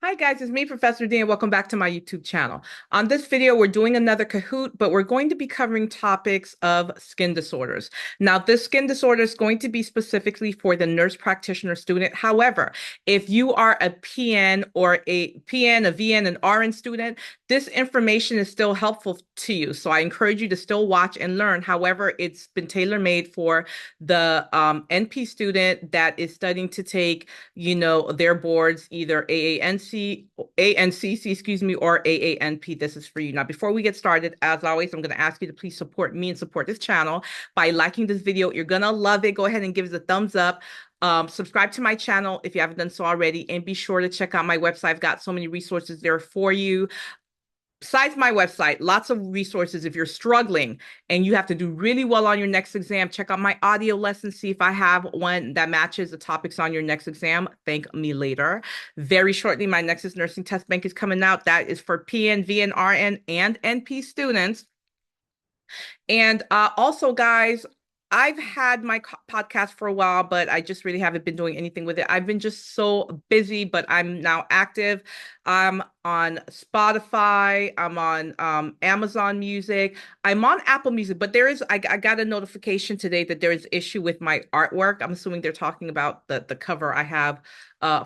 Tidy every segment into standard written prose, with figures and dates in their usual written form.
Hi guys, it's me, Professor D, and welcome back to my YouTube channel. On this video, we're doing another Kahoot, but we're going to be covering topics of skin disorders. Now, this skin disorder is going to be specifically for the nurse practitioner student. However, if you are a PN or a PN, a VN, an RN student, this information is still helpful to you. So I encourage you to still watch and learn. However, it's been tailor-made for the NP student that is studying to take their boards, either ANCC, excuse me, or AANP. This is for you. Now, before we get started, as always, I'm going to ask you to please support me and support this channel by liking this video. You're going to love it. Go ahead and give us a thumbs up. Subscribe to my channel if you haven't done so already, and be sure to check out my website. I've got so many resources there for you. Besides my website, lots of resources. If you're struggling and you have to do really well on your next exam, check out my audio lesson. See if I have one that matches the topics on your next exam. Thank me later. Very shortly, my Nexus nursing test bank is coming out. That is for PN, VN, RN, and NP students. And also, guys, I've had my podcast for a while, but I just really haven't been doing anything with it. I've been just so busy, but I'm now active. I'm on Spotify. I'm on Amazon Music. I'm on Apple Music, but I got a notification today that there is issue with my artwork. I'm assuming they're talking about the cover I have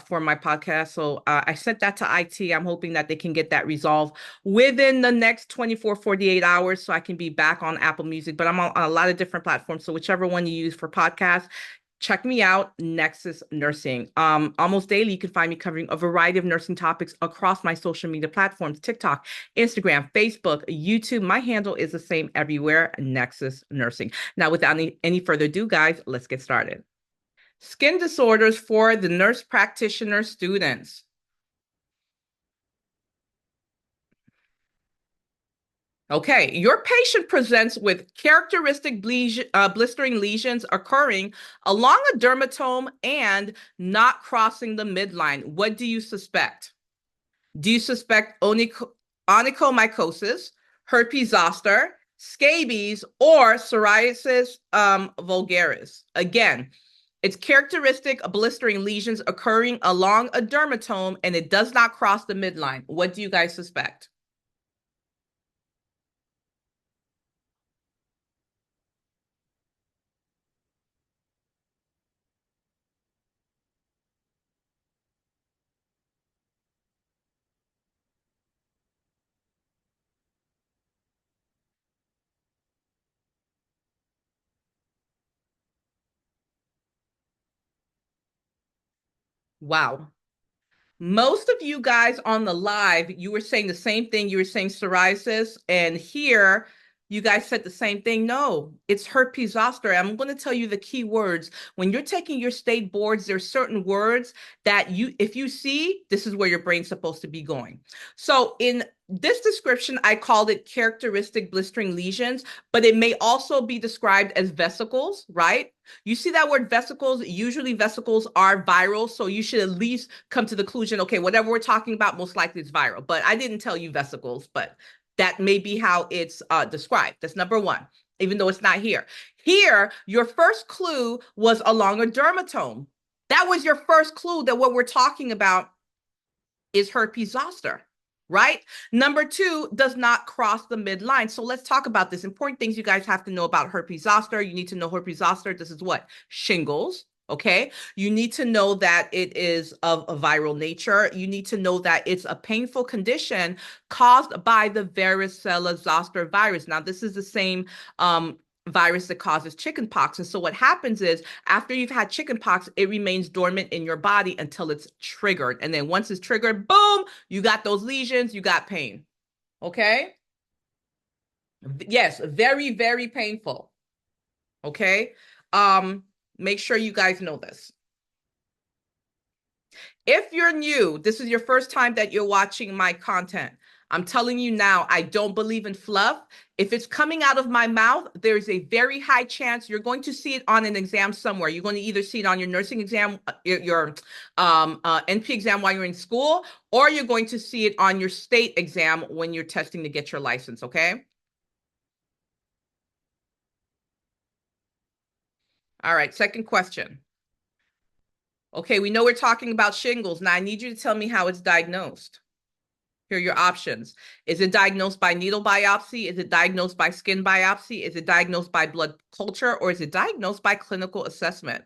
for my podcast. So I sent that to IT. I'm hoping that they can get that resolved within the next 24, 48 hours so I can be back on Apple Music. But I'm on a lot of different platforms. So whichever one you use for podcasts, check me out, Nexus Nursing. Almost daily, you can find me covering a variety of nursing topics across my social media platforms, TikTok, Instagram, Facebook, YouTube. My handle is the same everywhere, Nexus Nursing. Now, without any further ado, guys, let's get started. Skin disorders for the nurse practitioner students. Okay, your patient presents with characteristic blistering lesions occurring along a dermatome and not crossing the midline. What do you suspect? Do you suspect onychomycosis, herpes zoster, scabies, or psoriasis vulgaris? Again, it's characteristic blistering lesions occurring along a dermatome and it does not cross the midline. What do you guys suspect? Wow. Most of you guys on the live, you were saying the same thing. You were saying psoriasis, and here you guys said the same thing. No, it's herpes zoster. I'm going to tell you the key words. When you're taking your state boards, there's certain words that if you see, this is where your brain's supposed to be going. So in this description, I called it characteristic blistering lesions, but it may also be described as vesicles, right? You see that word vesicles? Usually vesicles are viral, so you should at least come to the conclusion, okay, whatever we're talking about, most likely it's viral. But I didn't tell you vesicles, but that may be how it's described. That's number one, even though it's not here. Here, your first clue was along a dermatome. That was your first clue that what we're talking about is herpes zoster, right? Number two, does not cross the midline. So let's talk about this. Important things you guys have to know about herpes zoster. You need to know herpes zoster. This is what? Shingles. Okay. You need to know that it is of a viral nature. You need to know that it's a painful condition caused by the varicella zoster virus. Now, this is the same virus that causes chickenpox. And so what happens is after you've had chickenpox, it remains dormant in your body until it's triggered. And then once it's triggered, boom, you got those lesions, you got pain. Okay? Yes, very, very painful. Okay? Um, Make sure you guys know this. If you're new, this is your first time that you're watching my content. I'm telling you now, I don't believe in fluff. If it's coming out of my mouth, there's a very high chance you're going to see it on an exam somewhere. You're going to either see it on your nursing exam, your NP exam while you're in school, or you're going to see it on your state exam when you're testing to get your license, okay? All right, second question. Okay, we know we're talking about shingles. Now I need you to tell me how it's diagnosed. Here are your options. Is it diagnosed by needle biopsy? Is it diagnosed by skin biopsy? Is it diagnosed by blood culture? Or is it diagnosed by clinical assessment?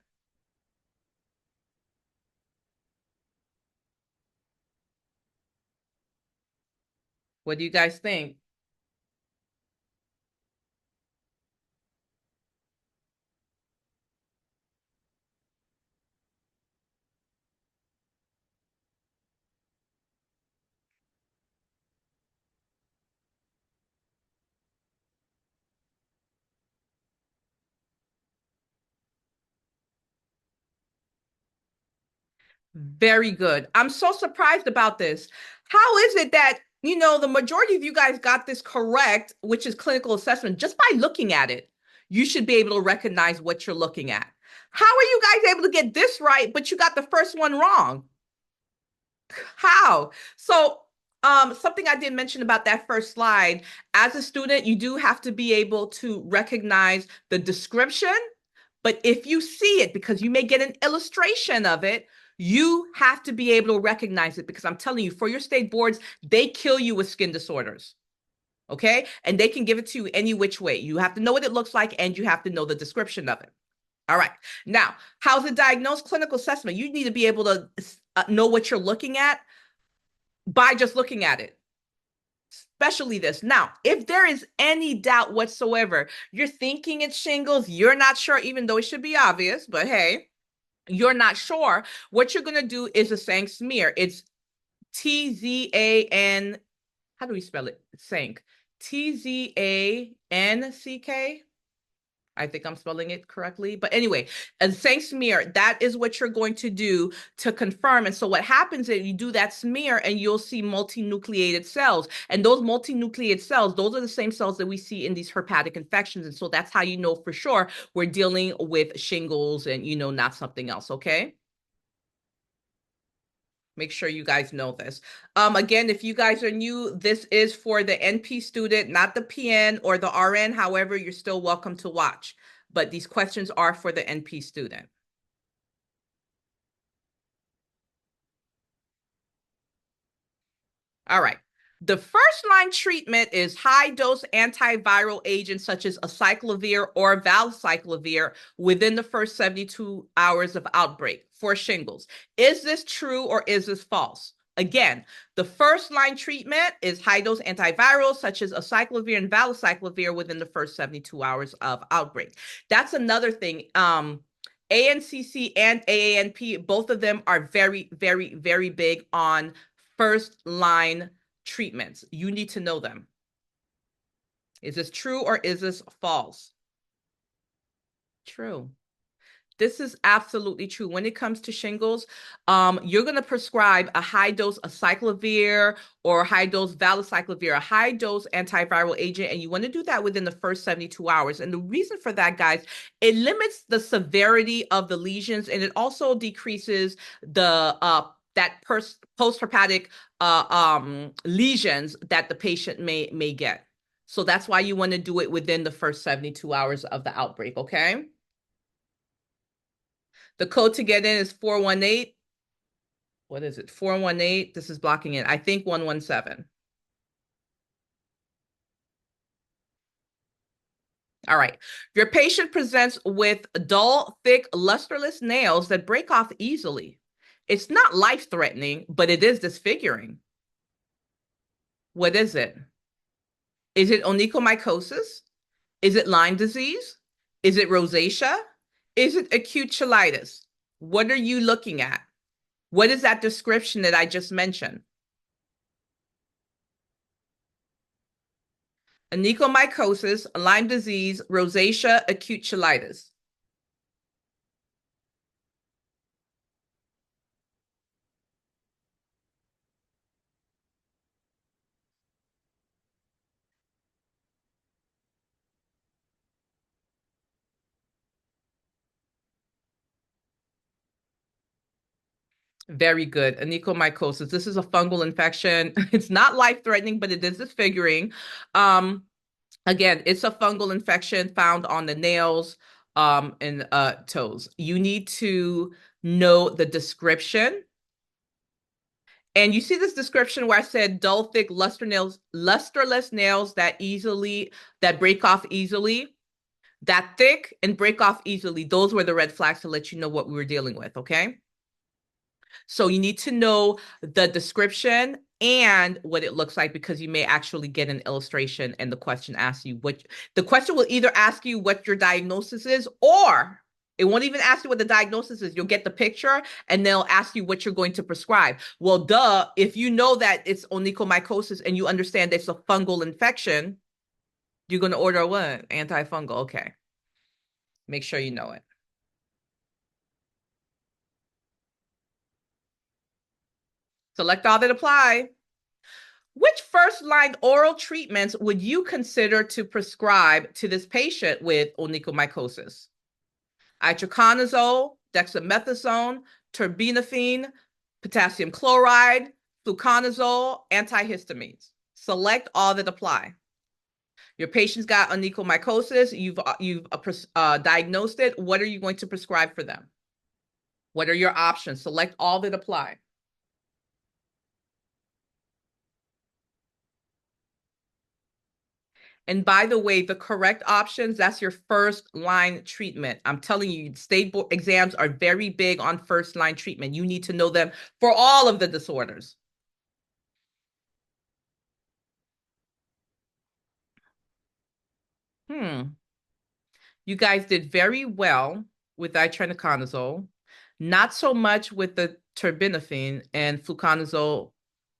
What do you guys think? Very good. I'm so surprised about this. How is it that, the majority of you guys got this correct, which is clinical assessment, just by looking at it? You should be able to recognize what you're looking at. How are you guys able to get this right, but you got the first one wrong? How? So, something I did mention about that first slide, as a student, you do have to be able to recognize the description, but if you see it, because you may get an illustration of it, you have to be able to recognize it because I'm telling you, for your state boards, they kill you with skin disorders. Okay. And they can give it to you any which way. You have to know what it looks like and you have to know the description of it. All right. Now, how's it diagnosed? Clinical assessment. You need to be able to know what you're looking at by just looking at it, especially this. Now, if there is any doubt whatsoever, you're thinking it's shingles, you're not sure, even though it should be obvious, but hey, you're not sure, what you're going to do is a Sank smear. It's Tzan. How do we spell it? Sank. Tzanck. I think I'm spelling it correctly. But anyway, a Sank smear, that is what you're going to do to confirm. And so what happens is you do that smear and you'll see multinucleated cells. And those multinucleated cells, those are the same cells that we see in these herpetic infections. And so that's how you know for sure we're dealing with shingles and, not something else. Okay. Make sure you guys know this. Again, if you guys are new, this is for the NP student, not the PN or the RN. However, you're still welcome to watch. But these questions are for the NP student. All right. The first line treatment is high dose antiviral agents such as acyclovir or valcyclovir within the first 72 hours of outbreak for shingles. Is this true or is this false? Again, the first line treatment is high dose antivirals such as acyclovir and valcyclovir within the first 72 hours of outbreak. That's another thing. ANCC and AANP, both of them are very, very, very big on first line treatments. You need to know them. Is this true or is this false? True. This is absolutely true. When it comes to shingles, you're going to prescribe a high dose acyclovir or high dose valacyclovir, a high dose antiviral agent, and you want to do that within the first 72 hours. And the reason for that, guys, it limits the severity of the lesions and it also decreases the that post-herpetic lesions that the patient may get. So that's why you want to do it within the first 72 hours of the outbreak, okay? The code to get in is 418. What is it? 418. This is blocking it. I think 117. All right. Your patient presents with dull, thick, lusterless nails that break off easily. It's not life-threatening, but it is disfiguring. What is it? Is it onychomycosis? Is it Lyme disease? Is it rosacea? Is it acute cheilitis? What are you looking at? What is that description that I just mentioned? Onychomycosis, Lyme disease, rosacea, acute cheilitis. Very good. Onychomycosis. This is a fungal infection. It's not life-threatening, but it is disfiguring. Um, Again, it's a fungal infection found on the nails and toes. You need to know the description. And you see this description where I said dull, thick, lusterless nails that break off easily, that thick and break off easily. Those were the red flags to let you know what we were dealing with. Okay. So you need to know the description and what it looks like because you may actually get an illustration and the question asks you what the question will either ask you what your diagnosis is or it won't even ask you what the diagnosis is. You'll get the picture and they'll ask you what you're going to prescribe. Well, duh, if you know that it's onychomycosis and you understand it's a fungal infection, you're going to order what? Antifungal. Okay. Make sure you know it. Select all that apply. Which first line oral treatments would you consider to prescribe to this patient with onychomycosis? Itraconazole, dexamethasone, terbinafine, potassium chloride, fluconazole, antihistamines. Select all that apply. Your patient's got onychomycosis. You've diagnosed it. What are you going to prescribe for them? What are your options? Select all that apply. And by the way, the correct options, that's your first line treatment. I'm telling you, state board exams are very big on first line treatment. You need to know them for all of the disorders. Hmm. You guys did very well with itraconazole, not so much with the terbinafine and fluconazole.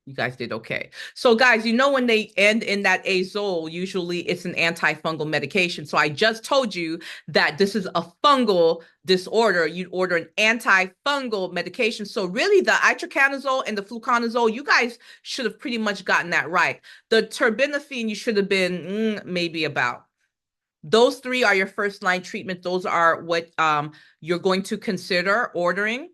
You guys did okay. So, guys, you know, when they end in that azole, usually it's an antifungal medication. So, I just told you that this is a fungal disorder. You'd order an antifungal medication. So, really, the itraconazole and the fluconazole, you guys should have pretty much gotten that right. The terbinafine, you should have been maybe about. Those three are your first line treatment. Those are what you're going to consider ordering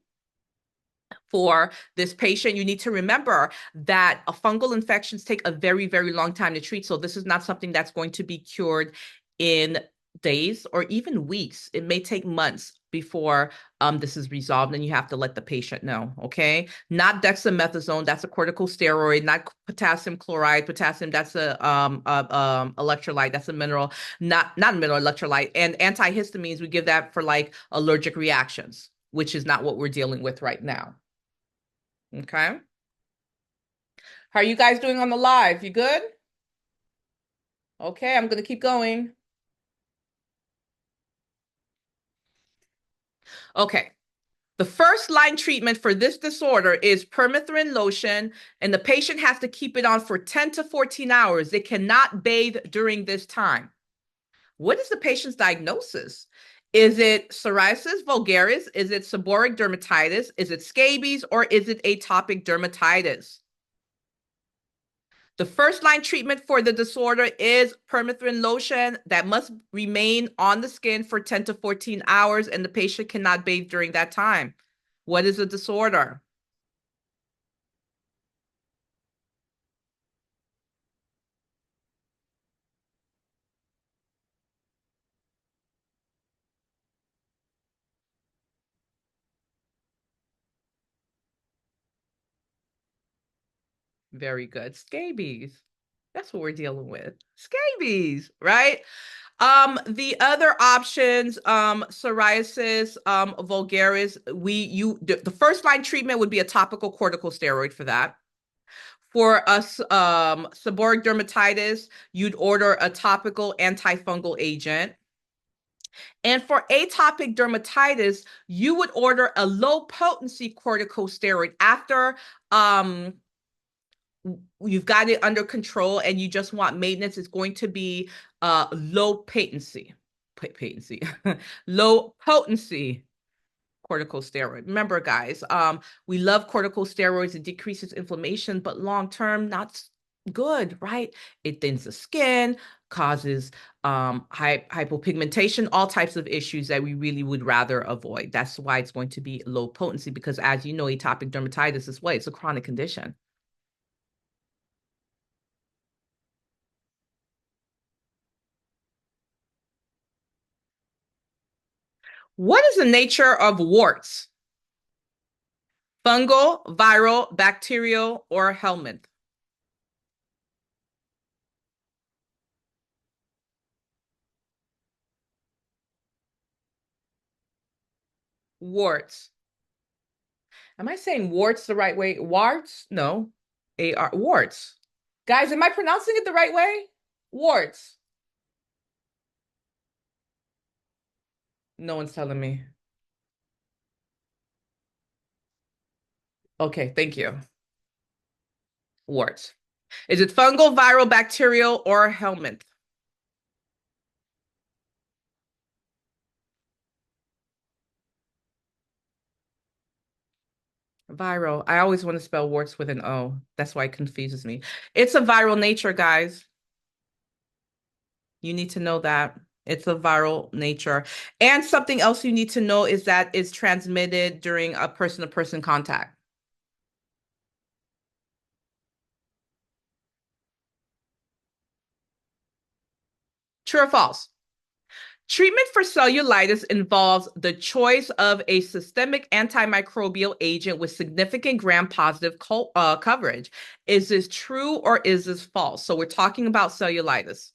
for this patient. You need to remember that fungal infections take a very, very long time to treat. So this is not something that's going to be cured in days or even weeks. It may take months before this is resolved, and you have to let the patient know. Okay, not dexamethasone. That's a corticosteroid. Not potassium chloride. Potassium. That's a electrolyte. That's a mineral. Not a mineral electrolyte. And antihistamines. We give that for like allergic reactions, which is not what we're dealing with right now. Okay. How are you guys doing on the live? You good? Okay, I'm going to keep going. Okay. The first line treatment for this disorder is permethrin lotion, and the patient has to keep it on for 10 to 14 hours. They cannot bathe during this time. What is the patient's diagnosis? Is it psoriasis vulgaris? Is it seborrheic dermatitis? Is it scabies? Or is it atopic dermatitis? The first line treatment for the disorder is permethrin lotion that must remain on the skin for 10 to 14 hours, and the patient cannot bathe during that time. What is the disorder? Very good. Scabies. That's what we're dealing with. Scabies, right? The other options, psoriasis, vulgaris, the first line treatment would be a topical corticosteroid for that. For us, seborrheic dermatitis, you'd order a topical antifungal agent. And for atopic dermatitis, you would order a low potency corticosteroid after you've got it under control and you just want maintenance. It's going to be low patency, patency, low potency corticosteroid. Remember, guys, we love corticosteroids. It decreases inflammation, but long term, not good, right? It thins the skin, causes hypopigmentation, all types of issues that we really would rather avoid. That's why it's going to be low potency because, as you know, atopic dermatitis is what? It's a chronic condition. What is the nature of warts? Fungal, viral, bacterial, or helminth? Warts. Am I saying warts the right way? Warts? No. A-R, warts. Guys, am I pronouncing it the right way? Warts. No one's telling me. Okay, thank you. Warts. Is it fungal, viral, bacterial, or helminth? Viral. I always want to spell warts with an O. That's why it confuses me. It's a viral nature, guys. You need to know that. It's a viral nature. And something else you need to know is that it's transmitted during a person-to-person contact. True or false? Treatment for cellulitis involves the choice of a systemic antimicrobial agent with significant gram-positive coverage. Is this true or is this false? So we're talking about cellulitis.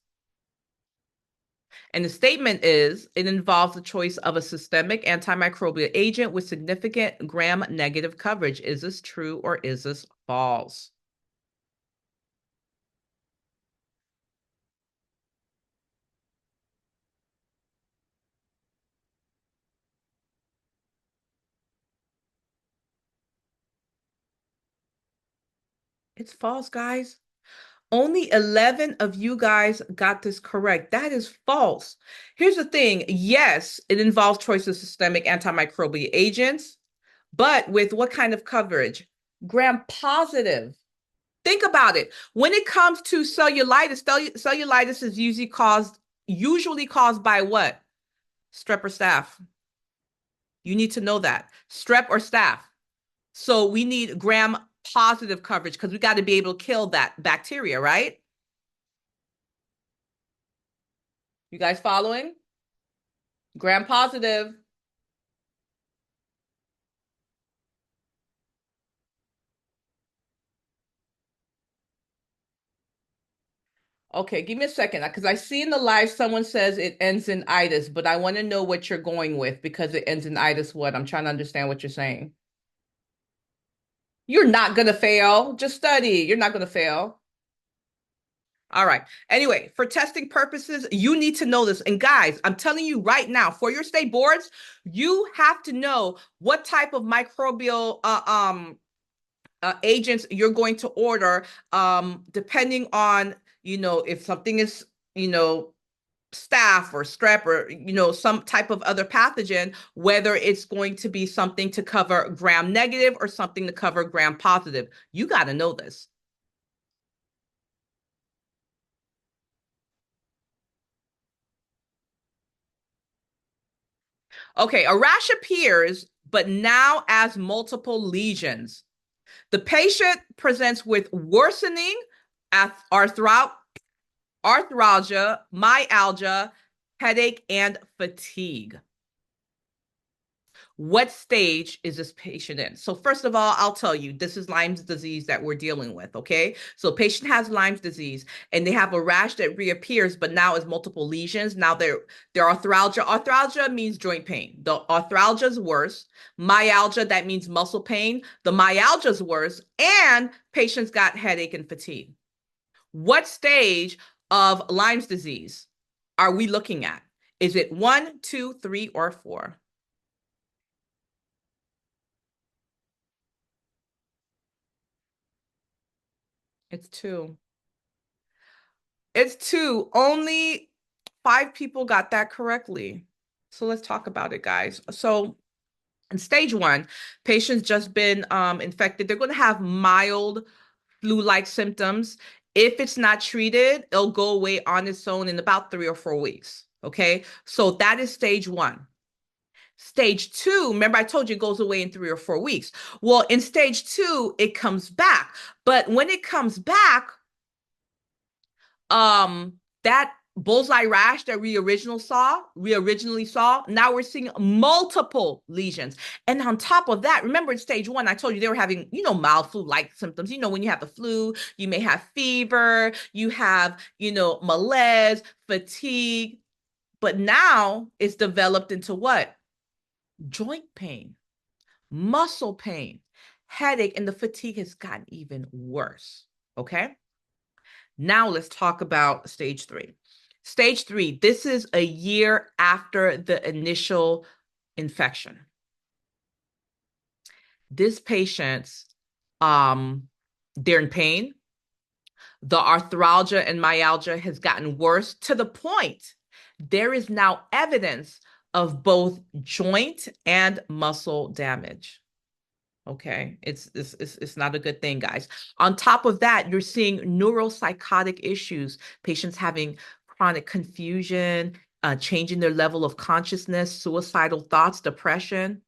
And the statement is it involves the choice of a systemic antimicrobial agent with significant gram-negative coverage. Is this true or is this false? It's false, guys. Only 11 of you guys got this correct. That is false. Here's the thing. Yes, it involves choice of systemic antimicrobial agents, but with what kind of coverage? Gram positive. Think about it. When it comes to cellulitis, cellulitis is usually caused by what? Strep or staph. You need to know that. Strep or staph. So we need gram positive coverage because we got to be able to kill that bacteria, right? You guys following? Gram positive. Okay, give me a second because I see in the live someone says it ends in itis, but I want to know what you're going with because it ends in itis. What? I'm trying to understand what you're saying. You're not gonna fail. Just study. You're not gonna fail. All right. Anyway, for testing purposes, you need to know this. And guys, I'm telling you right now, for your state boards, you have to know what type of microbial agents you're going to order, depending on, if something is, staph or strep or, some type of other pathogen, whether it's going to be something to cover gram negative or something to cover gram positive. You got to know this. Okay, a rash appears, but now as multiple lesions. The patient presents with worsening arthralgia, myalgia, headache, and fatigue. What stage is this patient in? So first of all, I'll tell you, this is Lyme's disease that we're dealing with, okay? So patient has Lyme's disease and they have a rash that reappears, but now is multiple lesions. Now they're arthralgia. Arthralgia means joint pain. The arthralgia is worse. Myalgia, that means muscle pain. The myalgia is worse. And patients got headache and fatigue. What stage of Lyme's disease are we looking at? Is it 1, 2, 3, or 4? It's 2. It's 2. Only 5 people got that correctly. So let's talk about it, guys. So in stage 1, patients just been infected. They're going to have mild flu-like symptoms. If it's not treated, it'll go away on its own in about 3 or 4 weeks. Okay, so that is stage 1. Stage 2, remember I told you it goes away in 3 or 4 weeks. Well, in stage 2, it comes back. But when it comes back, that bullseye rash that we originally saw, now we're seeing multiple lesions. And on top of that, remember in stage one, I told you they were having, mild flu-like symptoms. When you have the flu, you may have fever, you have, malaise, fatigue, but now it's developed into what? Joint pain, muscle pain, headache, and the fatigue has gotten even worse. Okay. Now let's talk about stage three. Stage three, this is a year after the initial infection. This patient's, they're in pain. The arthralgia and myalgia has gotten worse to the point there is now evidence of both joint and muscle damage. Okay, it's not a good thing, guys. On top of that, you're seeing neuropsychotic issues, patients having chronic confusion, changing their level of consciousness, suicidal thoughts, depression.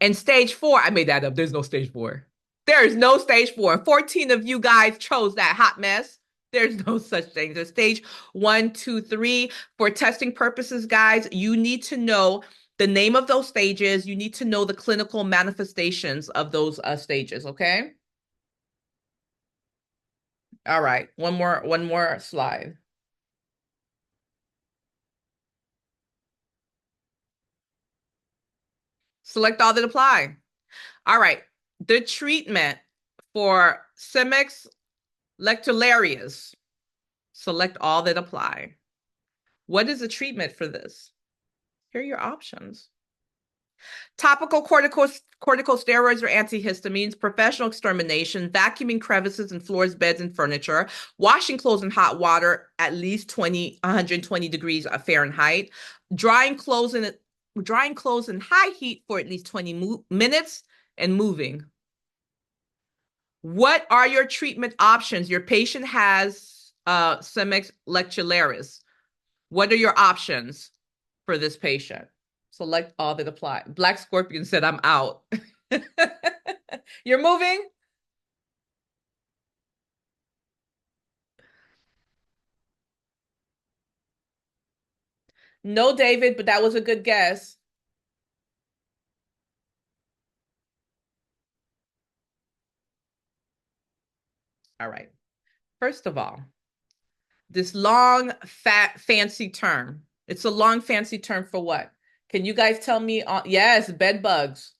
And stage four, I made that up. There's no stage four. There is no stage four. 14 of you guys chose that hot mess. There's no such thing. There's stage one, two, three. For testing purposes, guys, you need to know the name of those stages. You need to know the clinical manifestations of those stages, okay? All right, one more slide. Select all that apply. All right, the treatment for Simics lectularius, select all that apply. What is the treatment for this? Here are your options. Topical corticosteroids or antihistamines, professional extermination, vacuuming crevices in floors, beds, and furniture, washing clothes in hot water at least 120 degrees Fahrenheit, drying clothes in high heat for at least 20 minutes, and moving. What are your treatment options? Your patient has Simics lectularis. What are your options for this patient? Select all that apply. Black Scorpion said, I'm out. You're moving? No, David, but that was a good guess. All right. First of all, this long, fat, fancy term. It's a long, fancy term for what? Can you guys tell me? Yes, bed bugs.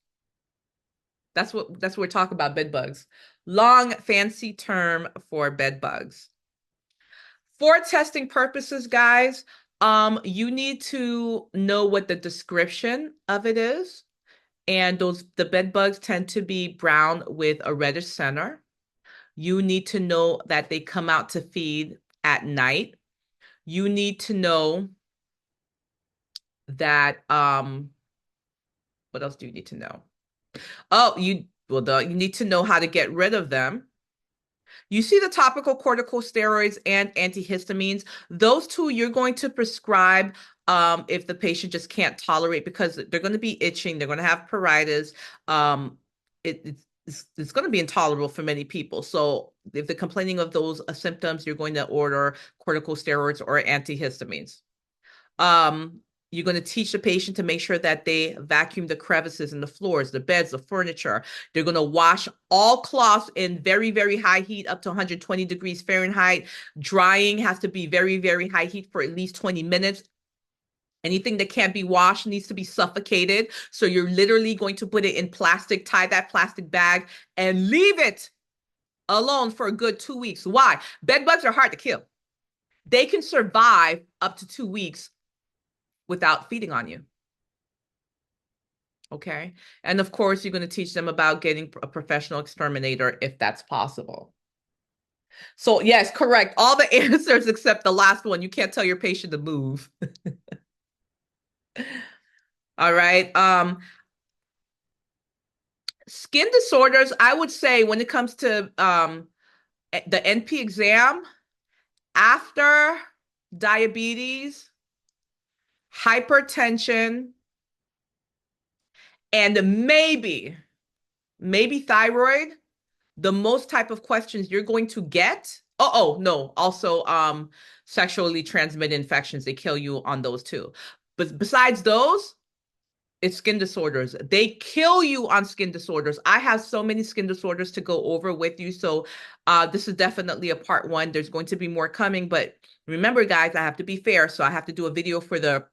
That's what we're talking about, bed bugs. Long, fancy term for bed bugs. For testing purposes, guys, you need to know what the description of it is. And the bed bugs tend to be brown with a reddish center. You need to know that they come out to feed at night. You need to know that what else do you need to know? Oh, you need to know how to get rid of them. You see the topical corticosteroids and antihistamines. Those two you're going to prescribe if the patient just can't tolerate, because they're going to be itching, they're going to have pruritus. It's going to be intolerable for many people. So if they're complaining of those symptoms, you're going to order corticosteroids or antihistamines. Um, you're going to teach the patient to make sure that they vacuum the crevices in the floors, the beds, the furniture. They're going to wash all cloths in very, very high heat, up to 120 degrees Fahrenheit. Drying has to be very, very high heat for at least 20 minutes. Anything that can't be washed needs to be suffocated. So you're literally going to put it in plastic, tie that plastic bag, and leave it alone for a good 2 weeks. Why? Bed bugs are hard to kill. They can survive up to 2 weeks without feeding on you. Okay. And of course, you're going to teach them about getting a professional exterminator if that's possible. So, yes, correct. All the answers except the last one. You can't tell your patient to move. All right. Skin disorders, I would say when it comes to the NP exam, after diabetes, hypertension, and maybe thyroid, the most type of questions you're going to get. Oh, no. Also, sexually transmitted infections, they kill you on those too. But besides those, it's skin disorders. They kill you on skin disorders. I have so many skin disorders to go over with you. So this is definitely a part one. There's going to be more coming, but remember, guys, I have to be fair. So I have to do a video for the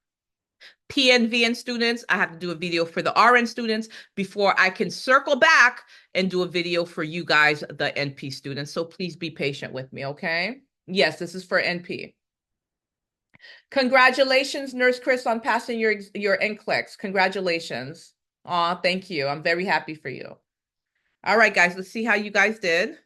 PNVN students. I have to do a video for the RN students before I can circle back and do a video for you guys, the NP students. So please be patient with me, okay? Yes, this is for NP. Congratulations, Nurse Chris, on passing your NCLEX. Congratulations. Aw, thank you. I'm very happy for you. All right, guys, let's see how you guys did.